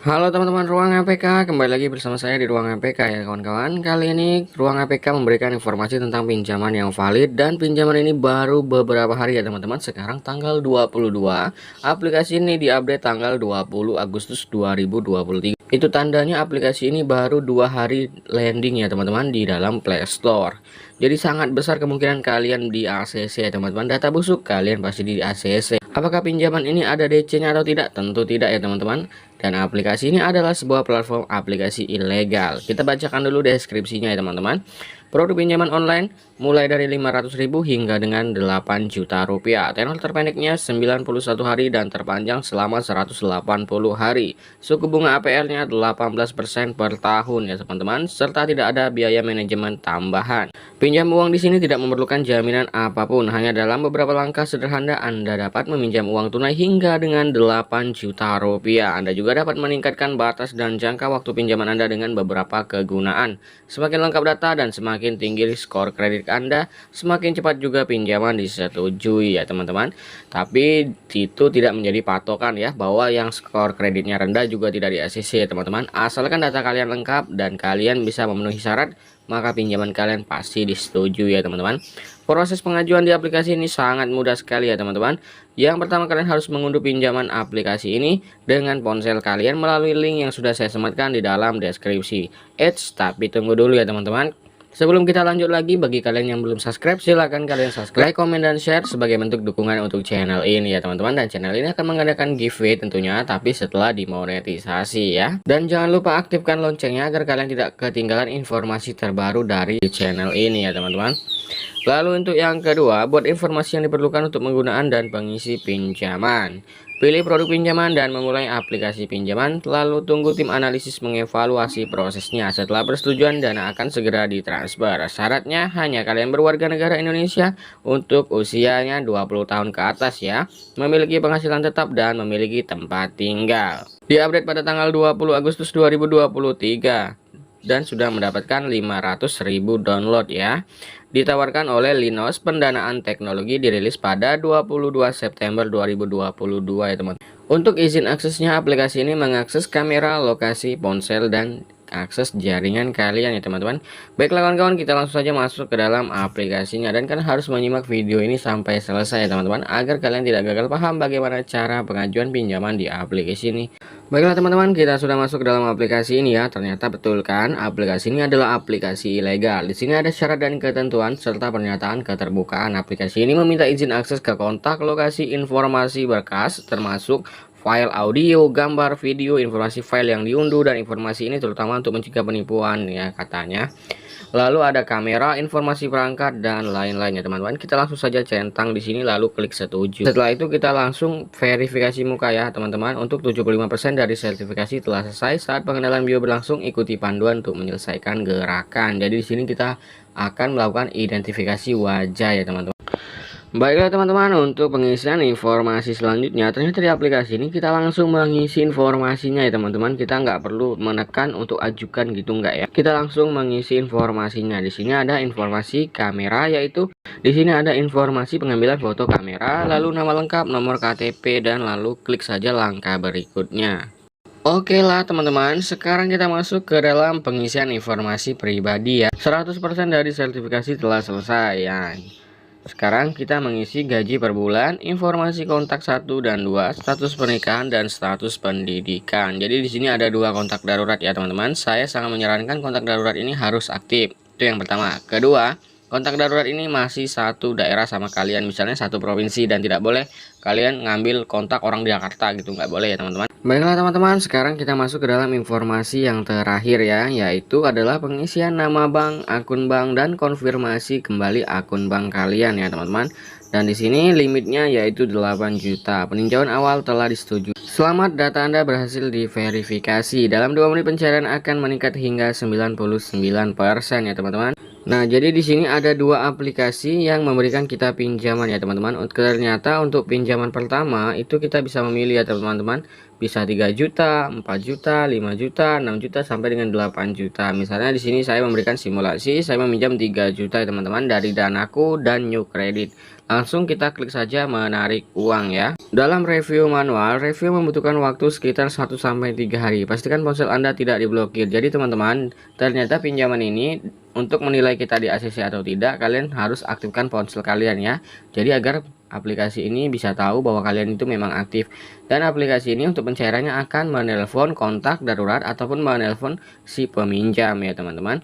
Halo teman-teman Ruang APK, kembali lagi bersama saya di Ruang APK ya kawan-kawan. Kali ini Ruang APK memberikan informasi tentang pinjaman yang valid dan pinjaman ini baru beberapa hari ya teman-teman. Sekarang tanggal 22, aplikasi ini diupdate tanggal 20 Agustus 2023. Itu tandanya aplikasi ini baru 2 hari landing ya teman-teman di dalam Play Store. Jadi sangat besar kemungkinan kalian di ACC ya teman-teman. Data busuk kalian pasti di ACC. Apakah pinjaman ini ada DC-nya atau tidak? Tentu tidak ya teman-teman. Dan aplikasi ini adalah sebuah platform aplikasi ilegal. Kita bacakan dulu deskripsinya ya teman-teman. Produk pinjaman online mulai dari 500.000 hingga dengan 8 juta rupiah. Tenor terpendeknya 91 hari dan terpanjang selama 180 hari. Suku bunga APR-nya 18% per tahun ya teman-teman, serta tidak ada biaya manajemen tambahan. Pinjam uang di sini tidak memerlukan jaminan apapun, hanya dalam beberapa langkah sederhana Anda dapat meminjam uang tunai hingga dengan 8 juta rupiah. Anda juga dapat meningkatkan batas dan jangka waktu pinjaman Anda dengan beberapa kegunaan. Semakin lengkap data dan semakin tinggi skor kredit Anda, semakin cepat juga pinjaman disetujui ya teman-teman. Tapi itu tidak menjadi patokan ya, bahwa yang skor kreditnya rendah juga tidak di ACC ya teman-teman. Asalkan data kalian lengkap dan kalian bisa memenuhi syarat, maka pinjaman kalian pasti disetujui ya teman-teman. Proses pengajuan di aplikasi ini sangat mudah sekali ya teman-teman. Yang pertama, kalian harus mengunduh pinjaman aplikasi ini dengan ponsel kalian melalui link yang sudah saya sematkan di dalam deskripsi. Tapi tunggu dulu ya teman-teman. Sebelum kita lanjut lagi, bagi kalian yang belum subscribe, silahkan kalian subscribe, like, komen, dan share sebagai bentuk dukungan untuk channel ini ya teman-teman. Dan channel ini akan mengadakan giveaway tentunya, tapi setelah dimonetisasi ya. Dan jangan lupa aktifkan loncengnya agar kalian tidak ketinggalan informasi terbaru dari channel ini ya teman-teman. Lalu untuk yang kedua, buat informasi yang diperlukan untuk penggunaan dan pengisi pinjaman. Pilih produk pinjaman dan memulai aplikasi pinjaman, lalu tunggu tim analisis mengevaluasi prosesnya. Setelah persetujuan, dana akan segera ditransfer. Syaratnya hanya kalian berwarga negara Indonesia untuk usianya 20 tahun ke atas ya, memiliki penghasilan tetap dan memiliki tempat tinggal. Diupdate pada tanggal 20 Agustus 2023 dan sudah mendapatkan 500.000 download ya. Ditawarkan oleh Linos, pendanaan teknologi, dirilis pada 22 September 2022 ya teman. Untuk izin aksesnya, aplikasi ini mengakses kamera, lokasi, ponsel, dan akses jaringan kalian ya teman-teman. Baiklah kawan-kawan, kita langsung saja masuk ke dalam aplikasinya, dan kalian harus menyimak video ini sampai selesai ya teman-teman, agar kalian tidak gagal paham bagaimana cara pengajuan pinjaman di aplikasi ini. Baiklah teman-teman, kita sudah masuk ke dalam aplikasi ini ya. Ternyata betul kan, aplikasi ini adalah aplikasi ilegal. Di sini ada syarat dan ketentuan serta pernyataan keterbukaan. Aplikasi ini meminta izin akses ke kontak, lokasi, informasi berkas, termasuk file audio, gambar, video, informasi file yang diunduh, dan informasi ini terutama untuk mencegah penipuan ya katanya. Lalu ada kamera, informasi perangkat, dan lain-lain ya teman-teman. Kita langsung saja centang di sini lalu klik setuju. Setelah itu kita langsung verifikasi muka ya teman-teman. Untuk 75% dari sertifikasi telah selesai. Saat pengenalan bio berlangsung, ikuti panduan untuk menyelesaikan gerakan. Jadi di sini kita akan melakukan identifikasi wajah ya teman-teman. Baiklah teman-teman, untuk pengisian informasi selanjutnya, ternyata di aplikasi ini kita langsung mengisi informasinya ya teman-teman. Kita nggak perlu menekan untuk ajukan gitu, nggak ya. Kita langsung mengisi informasinya. Di sini ada informasi kamera, yaitu di sini ada informasi pengambilan foto kamera, lalu nama lengkap, nomor KTP, dan lalu klik saja langkah berikutnya. Oke lah teman-teman, sekarang kita masuk ke dalam pengisian informasi pribadi ya. 100% dari sertifikasi telah selesai ya. Sekarang kita mengisi gaji per bulan, informasi kontak 1 dan 2, status pernikahan, dan status pendidikan. Jadi di sini ada 2 kontak darurat ya teman-teman. Saya sangat menyarankan kontak darurat ini harus aktif. Itu yang pertama. Kedua, kontak darurat ini masih satu daerah sama kalian, misalnya satu provinsi, dan tidak boleh kalian ngambil kontak orang di Jakarta gitu, nggak boleh ya teman-teman. Baiklah teman-teman, sekarang kita masuk ke dalam informasi yang terakhir ya, yaitu adalah pengisian nama bank, akun bank, dan konfirmasi kembali akun bank kalian ya teman-teman. Dan di sini limitnya yaitu 8 juta. Peninjauan awal telah disetujui. Selamat, data Anda berhasil diverifikasi. Dalam 2 menit pencairan akan meningkat hingga 99% ya teman-teman. Nah, jadi di sini ada 2 aplikasi yang memberikan kita pinjaman ya teman-teman. Ternyata untuk pinjaman pertama itu kita bisa memilih ya teman-teman. Bisa 3 juta, 4 juta, 5 juta, 6 juta, sampai dengan 8 juta. Misalnya di sini saya memberikan simulasi, saya meminjam 3 juta ya teman-teman dari Danaku dan New Credit. Langsung kita klik saja menarik uang ya. Dalam review manual, review membutuhkan waktu sekitar 1 sampai 3 hari. Pastikan ponsel Anda tidak diblokir. Jadi teman-teman, ternyata pinjaman ini untuk menilai kita di ACC atau tidak, kalian harus aktifkan ponsel kalian ya. Jadi agar aplikasi ini bisa tahu bahwa kalian itu memang aktif. Dan aplikasi ini untuk pencairannya akan menelpon kontak darurat ataupun menelpon si peminjam ya teman-teman.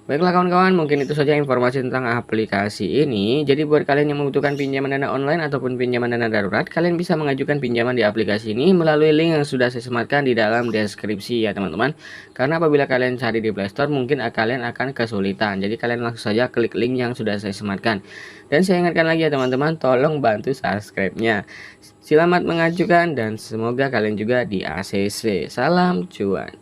Baiklah kawan-kawan, mungkin itu saja informasi tentang aplikasi ini. Jadi buat kalian yang membutuhkan pinjaman dana online ataupun pinjaman dana darurat, kalian bisa mengajukan pinjaman di aplikasi ini melalui link yang sudah saya sematkan di dalam deskripsi ya teman-teman. Karena apabila kalian cari di Play Store, mungkin kalian akan kesulitan. Jadi kalian langsung saja klik link yang sudah saya sematkan. Dan saya ingatkan lagi ya teman-teman, tolong bantu subscribe-nya. Selamat mengajukan dan semoga kalian juga di ACC. Salam cuan.